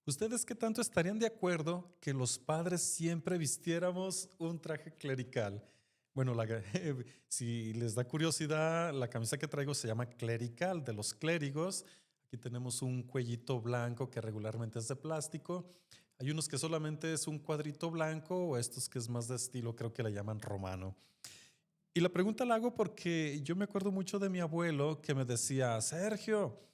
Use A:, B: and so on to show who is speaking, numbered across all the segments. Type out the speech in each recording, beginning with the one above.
A: ¿Ustedes qué tanto estarían de acuerdo que los padres siempre vistiéramos un traje clerical? Bueno, si les da curiosidad, la camisa que traigo se llama clerical, de los clérigos. Aquí tenemos un cuellito blanco que regularmente es de plástico. Hay unos que solamente es un cuadrito blanco o estos que es más de estilo, creo que le llaman romano. Y la pregunta la hago porque yo me acuerdo mucho de mi abuelo que me decía, Sergio,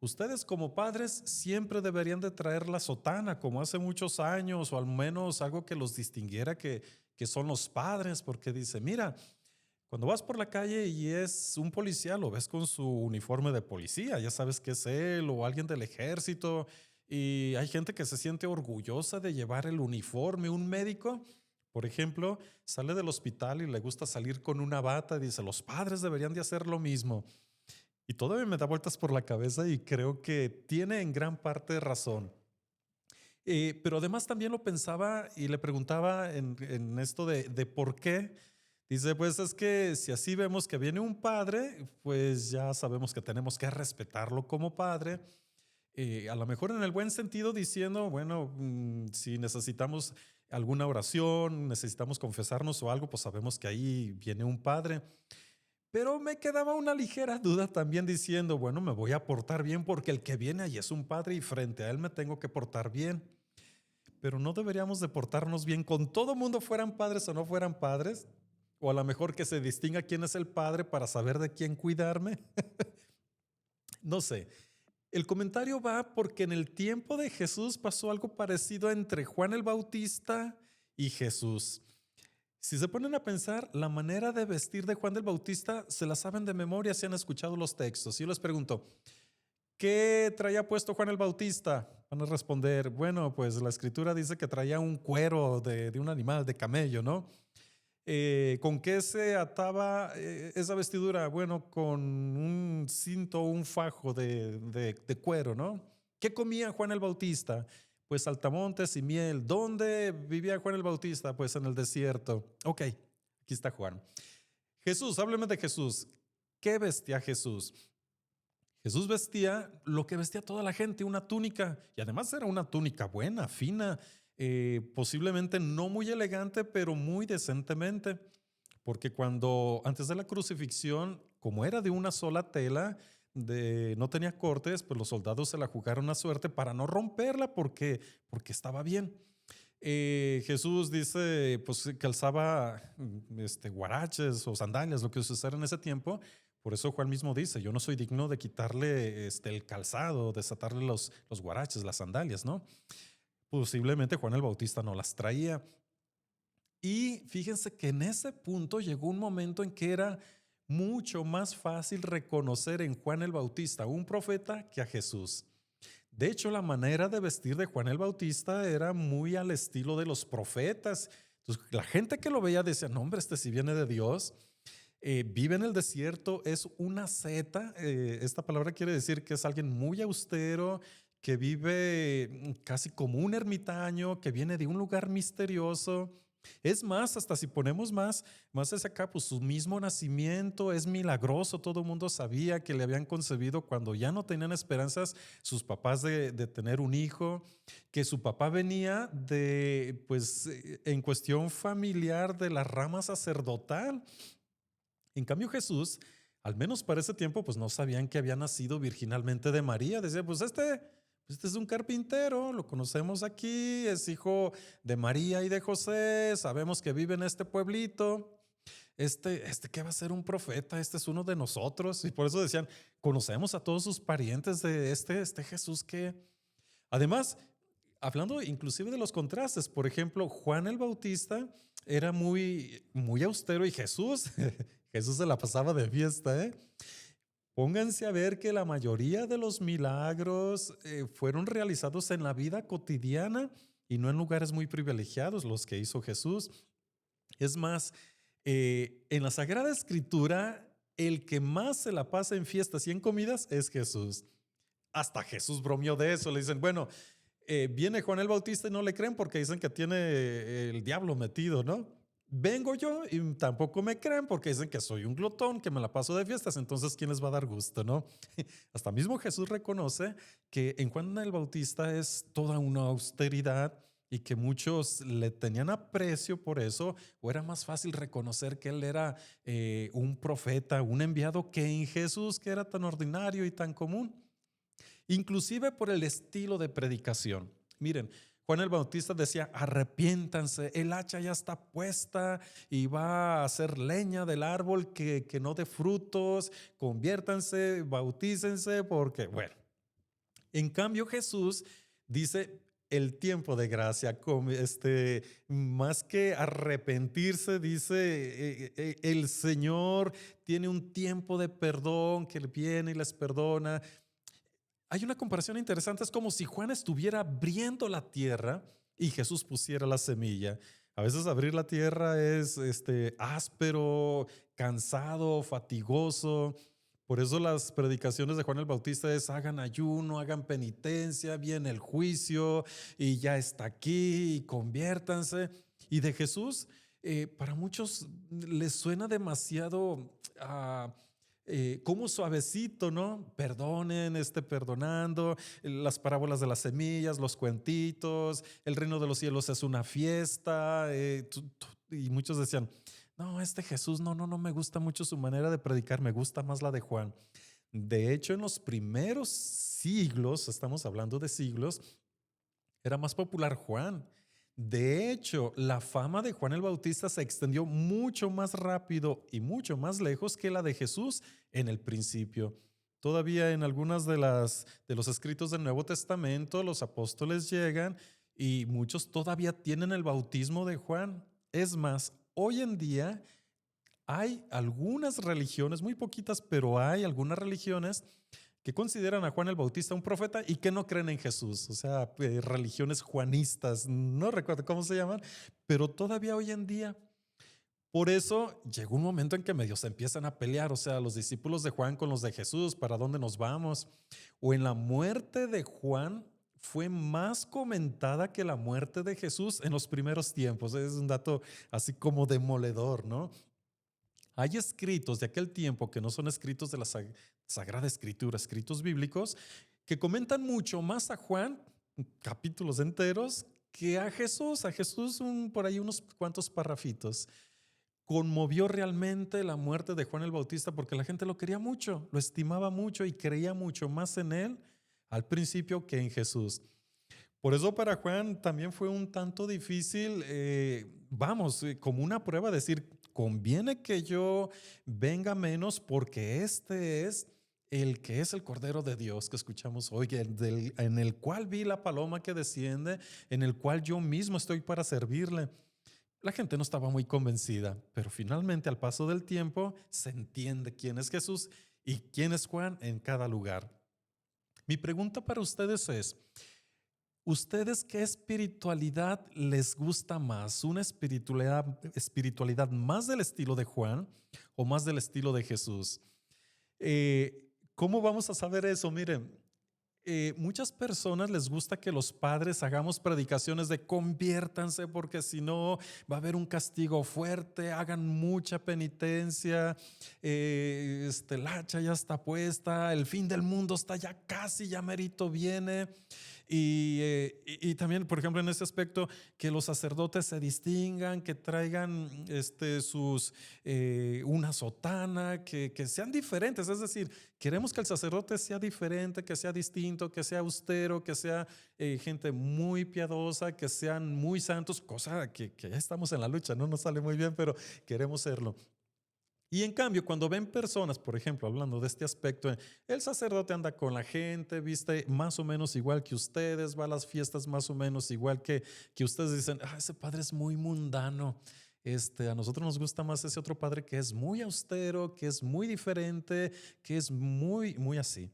A: ustedes como padres siempre deberían de traer la sotana, como hace muchos años, o al menos algo que los distinguiera que son los padres, porque dice, mira, cuando vas por la calle y es un policía, lo ves con su uniforme de policía, ya sabes que es él o alguien del ejército, y hay gente que se siente orgullosa de llevar el uniforme, un médico. Por ejemplo, sale del hospital y le gusta salir con una bata y dice, los padres deberían de hacer lo mismo. Y todavía me da vueltas por la cabeza y creo que tiene en gran parte razón. Pero además también lo pensaba y le preguntaba en esto de por qué. Dice, pues es que si así vemos que viene un padre, pues ya sabemos que tenemos que respetarlo como padre. A lo mejor en el buen sentido diciendo, bueno, si necesitamos alguna oración, necesitamos confesarnos o algo, pues sabemos que ahí viene un padre. Pero me quedaba una ligera duda también diciendo, bueno, me voy a portar bien porque el que viene ahí es un padre y frente a él me tengo que portar bien. Pero no deberíamos de portarnos bien con todo mundo, fueran padres o no fueran padres. O a lo mejor que se distinga quién es el padre para saber de quién cuidarme. No sé. El comentario va porque en el tiempo de Jesús pasó algo parecido entre Juan el Bautista y Jesús. Si se ponen a pensar, la manera de vestir de Juan el Bautista se la saben de memoria si han escuchado los textos. Yo les pregunto, ¿qué traía puesto Juan el Bautista? Van a responder, bueno, pues la escritura dice que traía un cuero de un animal, de camello, ¿no? ¿Con qué se ataba esa vestidura? Bueno, con un cinto, un fajo de cuero, ¿no? ¿Qué comía Juan el Bautista? Pues saltamontes y miel. ¿Dónde vivía Juan el Bautista? Pues en el desierto. Ok, aquí está Juan. Jesús, hábleme de Jesús. ¿Qué vestía Jesús? Jesús vestía lo que vestía toda la gente, una túnica, y además era una túnica buena, fina, posiblemente no muy elegante, pero muy decentemente, porque cuando antes de la crucifixión, como era de una sola tela, no tenía cortes, pues los soldados se la jugaron a suerte para no romperla porque estaba bien. Jesús dice pues, que calzaba guaraches o sandalias, lo que se usara en ese tiempo. Por eso Juan mismo dice, yo no soy digno de quitarle el calzado, desatarle los guaraches, las sandalias, ¿no? Posiblemente Juan el Bautista no las traía. Y fíjense que en ese punto llegó un momento en que era mucho más fácil reconocer en Juan el Bautista un profeta que a Jesús. De hecho, la manera de vestir de Juan el Bautista era muy al estilo de los profetas. Entonces, la gente que lo veía decía, no, hombre, este sí viene de Dios. Vive en el desierto, es una asceta. Esta palabra quiere decir que es alguien muy austero, que vive casi como un ermitaño, que viene de un lugar misterioso. Es más, hasta si ponemos más hacia acá, pues su mismo nacimiento es milagroso. Todo el mundo sabía que le habían concebido cuando ya no tenían esperanzas sus papás de tener un hijo, que su papá venía de, pues, en cuestión familiar de la rama sacerdotal. En cambio, Jesús, al menos para ese tiempo, pues no sabían que había nacido virginalmente de María. Decía, pues este es un carpintero, lo conocemos aquí, es hijo de María y de José, sabemos que vive en este pueblito. ¿Qué va a ser un profeta? Este es uno de nosotros. Y por eso decían, conocemos a todos sus parientes de este Jesús que... Además, hablando inclusive de los contrastes, por ejemplo, Juan el Bautista era muy austero y Jesús, Jesús se la pasaba de fiesta, ¿eh? Pónganse a ver que la mayoría de los milagros fueron realizados en la vida cotidiana y no en lugares muy privilegiados los que hizo Jesús. Es más, en la Sagrada Escritura, el que más se la pasa en fiestas y en comidas es Jesús. Hasta Jesús bromeó de eso. Le dicen, bueno, viene Juan el Bautista y no le creen porque dicen que tiene el diablo metido, ¿no? vengo yo y tampoco me creen porque dicen que soy un glotón, que me la paso de fiestas, entonces ¿quién les va a dar gusto, no? Hasta mismo Jesús reconoce que en Juan el Bautista es toda una austeridad y que muchos le tenían aprecio por eso, o era más fácil reconocer que él era un profeta, un enviado, que en Jesús, que era tan ordinario y tan común, inclusive por el estilo de predicación. Miren, Juan el Bautista decía, arrepiéntanse, el hacha ya está puesta y va a hacer leña del árbol que no dé frutos, conviértanse, bautícense, porque, bueno, en cambio Jesús dice, el tiempo de gracia, más que arrepentirse, dice, el Señor tiene un tiempo de perdón que viene y les perdona. Hay una comparación interesante, es como si Juan estuviera abriendo la tierra y Jesús pusiera la semilla. A veces abrir la tierra es áspero, cansado, fatigoso. Por eso las predicaciones de Juan el Bautista es hagan ayuno, hagan penitencia, viene el juicio y ya está aquí y conviértanse. Y de Jesús, para muchos les suena demasiado como suavecito, ¿no? Perdonen, perdonando, las parábolas de las semillas, los cuentitos, el reino de los cielos es una fiesta, y muchos decían, no, Jesús, no me gusta mucho su manera de predicar, me gusta más la de Juan. De hecho, en los primeros siglos, estamos hablando de siglos, era más popular Juan. De hecho, la fama de Juan el Bautista se extendió mucho más rápido y mucho más lejos que la de Jesús en el principio. Todavía en algunas de los escritos del Nuevo Testamento, los apóstoles llegan y muchos todavía tienen el bautismo de Juan. Es más, hoy en día hay algunas religiones, muy poquitas, pero hay algunas religiones que consideran a Juan el Bautista un profeta y que no creen en Jesús, o sea, religiones juanistas, no recuerdo cómo se llaman, pero todavía hoy en día. Por eso llegó un momento en que medio se empiezan a pelear, o sea, los discípulos de Juan con los de Jesús, ¿para dónde nos vamos? O en la muerte de Juan fue más comentada que la muerte de Jesús en los primeros tiempos. Es un dato así como demoledor, ¿no? Hay escritos de aquel tiempo que no son escritos de la Sagrada Escritura, escritos bíblicos, que comentan mucho más a Juan, capítulos enteros, que a Jesús. A Jesús por ahí unos cuantos parrafitos. Conmovió realmente la muerte de Juan el Bautista porque la gente lo quería mucho, lo estimaba mucho y creía mucho más en él al principio que en Jesús. Por eso para Juan también fue un tanto difícil, como una prueba, decir, conviene que yo venga menos porque este es el que es el Cordero de Dios que escuchamos hoy, en el cual vi la paloma que desciende, en el cual yo mismo estoy para servirle. La gente no estaba muy convencida, pero finalmente al paso del tiempo se entiende quién es Jesús y quién es Juan en cada lugar. Mi pregunta para ustedes es, ¿ustedes qué espiritualidad les gusta más? ¿Una espiritualidad más del estilo de Juan o más del estilo de Jesús? ¿Cómo vamos a saber eso? Miren, muchas personas les gusta que los padres hagamos predicaciones de conviértanse porque si no va a haber un castigo fuerte, hagan mucha penitencia, el hacha ya está puesta, el fin del mundo está ya casi, ya merito viene. Y también, por ejemplo, en ese aspecto, que los sacerdotes se distingan, que traigan una sotana, que sean diferentes. Es decir, queremos que el sacerdote sea diferente, que sea distinto, que sea austero, que sea gente muy piadosa, que sean muy santos, cosa que ya estamos en la lucha, no nos sale muy bien, pero queremos serlo. Y en cambio, cuando ven personas, por ejemplo, hablando de este aspecto, el sacerdote anda con la gente, viste más o menos igual que ustedes, va a las fiestas más o menos igual que ustedes, dicen, ese padre es muy mundano. A nosotros nos gusta más ese otro padre que es muy austero, que es muy diferente, que es muy, muy así.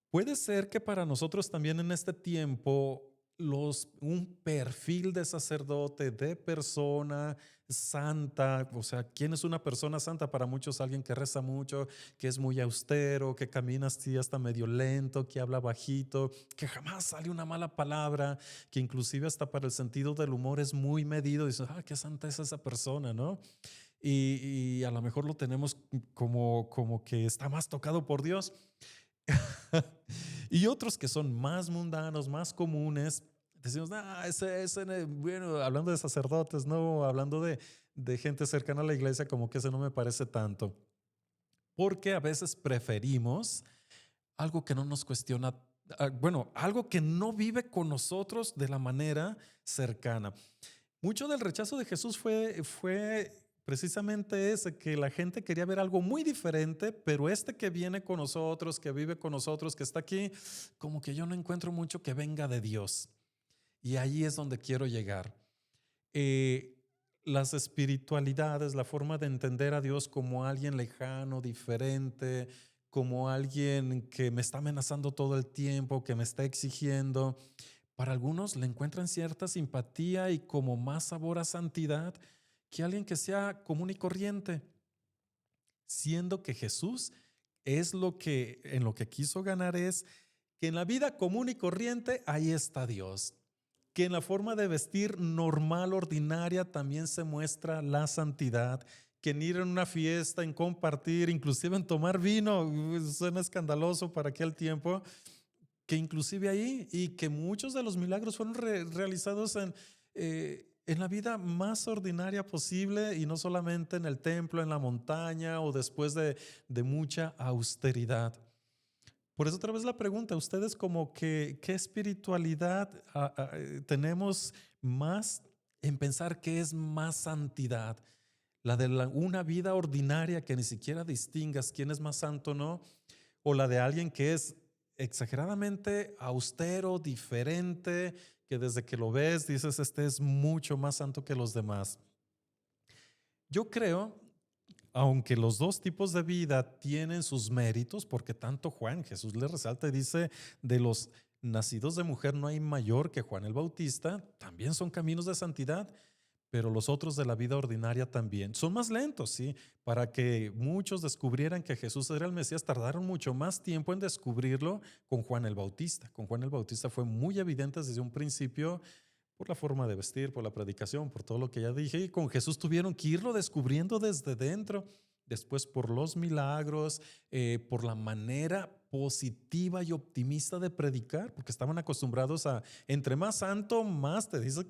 A: Puede ser que para nosotros también en este tiempo un perfil de sacerdote, de persona santa. O sea, ¿quién es una persona santa? Para muchos, alguien que reza mucho, que es muy austero, que camina así hasta medio lento, que habla bajito, que jamás sale una mala palabra, que inclusive hasta para el sentido del humor es muy medido. Dices, qué santa es esa persona, ¿no? Y a lo mejor lo tenemos como que está más tocado por Dios. Y otros que son más mundanos, más comunes, decimos, bueno, hablando de sacerdotes, no, hablando de gente cercana a la iglesia, como que ese no me parece tanto. Porque a veces preferimos algo que no nos cuestiona, bueno, algo que no vive con nosotros de la manera cercana. Mucho del rechazo de Jesús fue precisamente ese, que la gente quería ver algo muy diferente, pero este que viene con nosotros, que vive con nosotros, que está aquí, como que yo no encuentro mucho que venga de Dios. Y ahí es donde quiero llegar. Eh, las espiritualidades, la forma de entender a Dios como alguien lejano, diferente, como alguien que me está amenazando todo el tiempo, que me está exigiendo. Para algunos le encuentran cierta simpatía y como más sabor a santidad que alguien que sea común y corriente, siendo que Jesús es en lo que quiso ganar es que en la vida común y corriente ahí está Dios, que en la forma de vestir normal, ordinaria, también se muestra la santidad, que en ir a una fiesta, en compartir, inclusive en tomar vino, suena escandaloso para aquel tiempo, que inclusive ahí y que muchos de los milagros fueron realizados en la vida más ordinaria posible y no solamente en el templo, en la montaña o después de mucha austeridad. Por eso otra vez la pregunta, ustedes como que, ¿qué espiritualidad tenemos más en pensar que es más santidad? La de una vida ordinaria que ni siquiera distingas quién es más santo o no, o la de alguien que es exageradamente austero, diferente, que desde que lo ves dices, este es mucho más santo que los demás. Yo creo, aunque los dos tipos de vida tienen sus méritos, porque tanto Juan, Jesús le resalta y dice, de los nacidos de mujer no hay mayor que Juan el Bautista, también son caminos de santidad, pero los otros de la vida ordinaria también. Son más lentos, sí. Para que muchos descubrieran que Jesús era el Mesías, tardaron mucho más tiempo en descubrirlo con Juan el Bautista. Con Juan el Bautista fue muy evidente desde un principio por la forma de vestir, por la predicación, por todo lo que ya dije. Y con Jesús tuvieron que irlo descubriendo desde dentro. Después por los milagros, por la manera positiva y optimista de predicar, porque estaban acostumbrados a, entre más santo, más te dice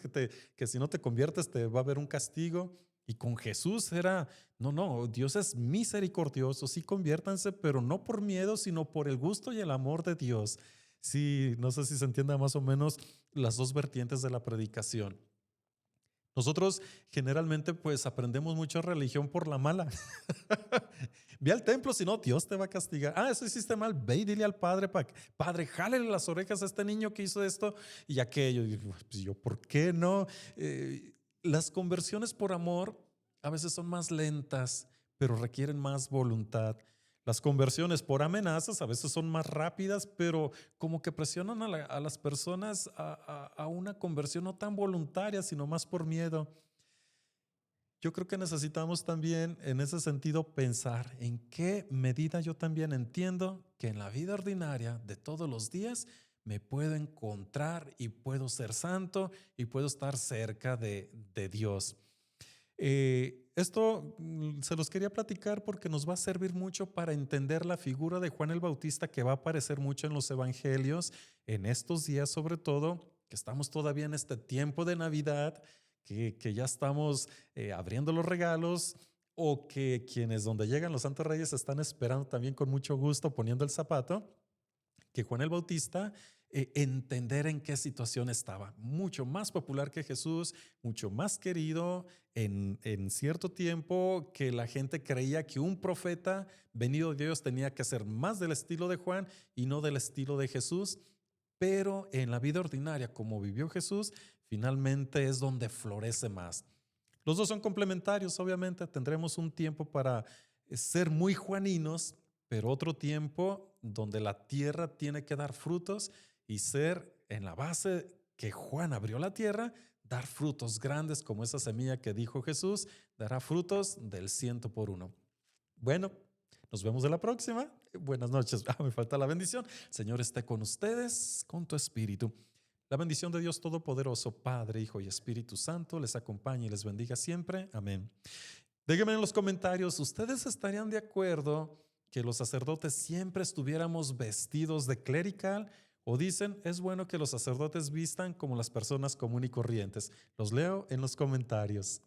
A: que si no te conviertes te va a haber un castigo. Y con Jesús era, no, Dios es misericordioso, sí conviértanse, pero no por miedo, sino por el gusto y el amor de Dios. Sí, no sé si se entienda más o menos las dos vertientes de la predicación. Nosotros generalmente pues aprendemos mucho religión por la mala. Ve al templo, si no, Dios te va a castigar. Eso hiciste mal, ve y dile al padre, padre, jálele las orejas a este niño que hizo esto y aquello. Y pues yo, ¿por qué no? Las conversiones por amor a veces son más lentas, pero requieren más voluntad. Las conversiones por amenazas a veces son más rápidas, pero como que presionan a las personas a una conversión no tan voluntaria, sino más por miedo. Yo creo que necesitamos también en ese sentido pensar en qué medida yo también entiendo que en la vida ordinaria de todos los días me puedo encontrar y puedo ser santo y puedo estar cerca de Dios. Esto se los quería platicar porque nos va a servir mucho para entender la figura de Juan el Bautista que va a aparecer mucho en los evangelios en estos días, sobre todo, que estamos todavía en este tiempo de Navidad, que ya estamos abriendo los regalos o que quienes donde llegan los Santos Reyes están esperando también con mucho gusto poniendo el zapato, que Juan el Bautista entender en qué situación estaba. Mucho más popular que Jesús, mucho más querido en cierto tiempo que la gente creía que un profeta venido de Dios tenía que ser más del estilo de Juan y no del estilo de Jesús. Pero en la vida ordinaria, como vivió Jesús, finalmente es donde florece más. Los dos son complementarios, obviamente. Tendremos un tiempo para ser muy juaninos, pero otro tiempo donde la tierra tiene que dar frutos y ser en la base que Juan abrió la tierra, dar frutos grandes como esa semilla que dijo Jesús, dará frutos del 100 por 1. Bueno, nos vemos en la próxima. Buenas noches. Me falta la bendición. El Señor esté con ustedes, con tu espíritu. La bendición de Dios Todopoderoso, Padre, Hijo y Espíritu Santo, les acompañe y les bendiga siempre. Amén. Déjenme en los comentarios, ¿ustedes estarían de acuerdo que los sacerdotes siempre estuviéramos vestidos de clerical? ¿O dicen, es bueno que los sacerdotes vistan como las personas comunes y corrientes? Los leo en los comentarios.